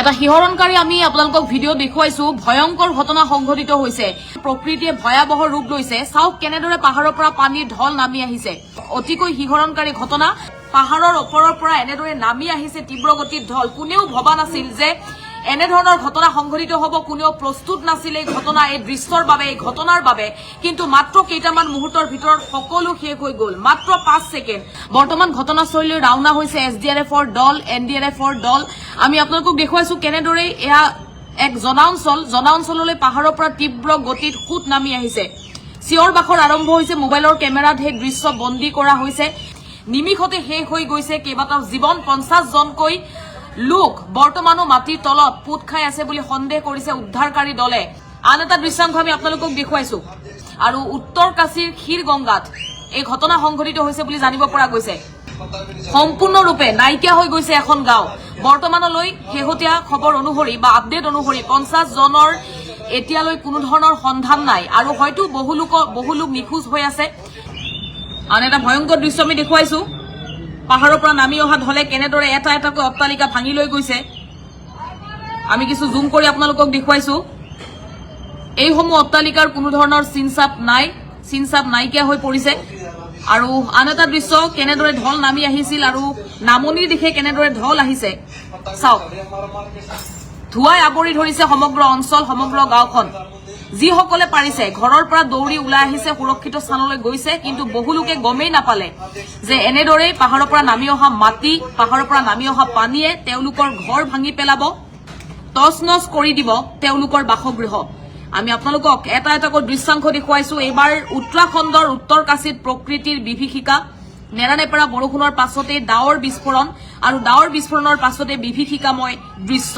এটা শিহৰণকাৰী আমি আপোনালোকক ভিডিঅ' দেখুৱাইছো ভয়ংকৰ ঘটনা সংঘটিত হৈছে প্ৰকৃতিয়ে ভয়াবহ ৰূপ লৈছে চাওক কেনেদৰে পাহাৰৰ পৰা পানীৰ ঢল নামি আহিছে অতিকৈ শিহৰণকাৰী ঘটনা পাহাৰৰ ওপৰৰ পৰা এনেদৰে নামি আহিছে তীব্ৰ গতিৰ ঢল কোনেও ভবা নাছিল যে এনে ধৰণৰ ঘটনা সংঘটিত হ'ব কোনেও প্ৰস্তুত নাছিল এই ঘটনা এই দৃশ্যৰ বাবে এই ঘটনাৰ বাবে কিন্তু মাত্ৰ কেইটামান মুহূৰ্তৰ ভিতৰত সকলো শেষ হৈ গ'ল মাত্ৰ 5 ছেকেণ্ড বৰ্তমান ঘটনাস্থলীলৈ ৰাওনা হৈছে এছডিআৰএফৰ দল এনডিআৰএফৰ দল আমি আপোনালোকক দেখুৱাইছো কেনেদৰে এয়া এক জনাঞ্চললৈ পাহাৰৰ পৰা তীব্ৰ গতিত খুট নামি আহিছে চিঞৰ বাখৰ আৰম্ভ হৈছে মোবাইলৰ কেমেৰাত সেই দৃশ্য বন্দী কৰা হৈছে নিমিষতে শেষ হৈ গৈছে কেইবাটাও জীৱন 50 জনকৈ লোক বৰ্তমানো মাটিৰ তলত পুত খাই আছে বুলি সন্দেহ কৰিছে উদ্ধাৰকাৰী দলে আন এটা দৃশ্যাংশ আমি আপোনালোকক দেখুৱাইছো আৰু উত্তৰ কাশীৰ ক্ষীৰগংগাত এই ঘটনা সংঘটিত হৈছে বুলি জানিব পৰা গৈছে সম্পূৰ্ণৰূপে নাইকিয়া হৈ গৈছে এখন গাঁও বৰ্তমানলৈ শেহতীয়া খবৰ অনুসৰি বা আপডেট অনুসৰি 50 জনৰ এতিয়ালৈ কোনো ধৰণৰ সন্ধান নাই আৰু হয়তো বহু লোক নিখোজ হৈ আছে আন এটা ভয়ংকৰ দৃশ্য আমি দেখুৱাইছো পাহাৰৰ পৰা নামি অহা ঢলে কেনেদৰে এটা এটাকৈ অট্টালিকা ভাঙি লৈ গৈছে আমি কিছু জুম কৰি আপোনালোকক দেখুৱাইছো এইসমূহ অট্টালিকাৰ কোনো ধৰণৰ চিনচাপ নাইকিয়া হৈ পৰিছে আৰু আন এটা দৃশ্য কেনেদৰে ঢল নামি আহিছিল আৰু নামনিৰ দিশে কেনেদৰে ঢল আহিছে চাওক ধুৱাই আৱৰি ধৰিছে সমগ্ৰ অঞ্চল সমগ্ৰ গাঁওখন যিসকলে পাৰিছে ঘৰৰ পৰা দৌৰি ওলাই আহিছে সুৰক্ষিত স্থানলৈ গৈছে কিন্তু বহু লোকে গমেই নাপালে যে এনেদৰে পাহাৰৰ পৰা নামি অহা মাটি পাহাৰৰ পৰা নামি অহা পানীয়ে তেওঁলোকৰ ঘৰ ভাঙি পেলাব তছনছ কৰি দিব তেওঁলোকৰ বাসগৃহ আমি আপোনালোকক এটা এটাকৈ দৃশ্যাংশ দেখুৱাইছো এইবাৰ উত্তৰাখণ্ডৰ উত্তৰ কাশীত প্ৰকৃতিৰ বিভীষিকা নেৰানেপেৰা বৰষুণৰ পাছতে ডাৱৰ বিস্ফোৰণ আৰু ডাৱৰ বিস্ফোৰণৰ পাছতে বিভীষিকাময় দৃশ্য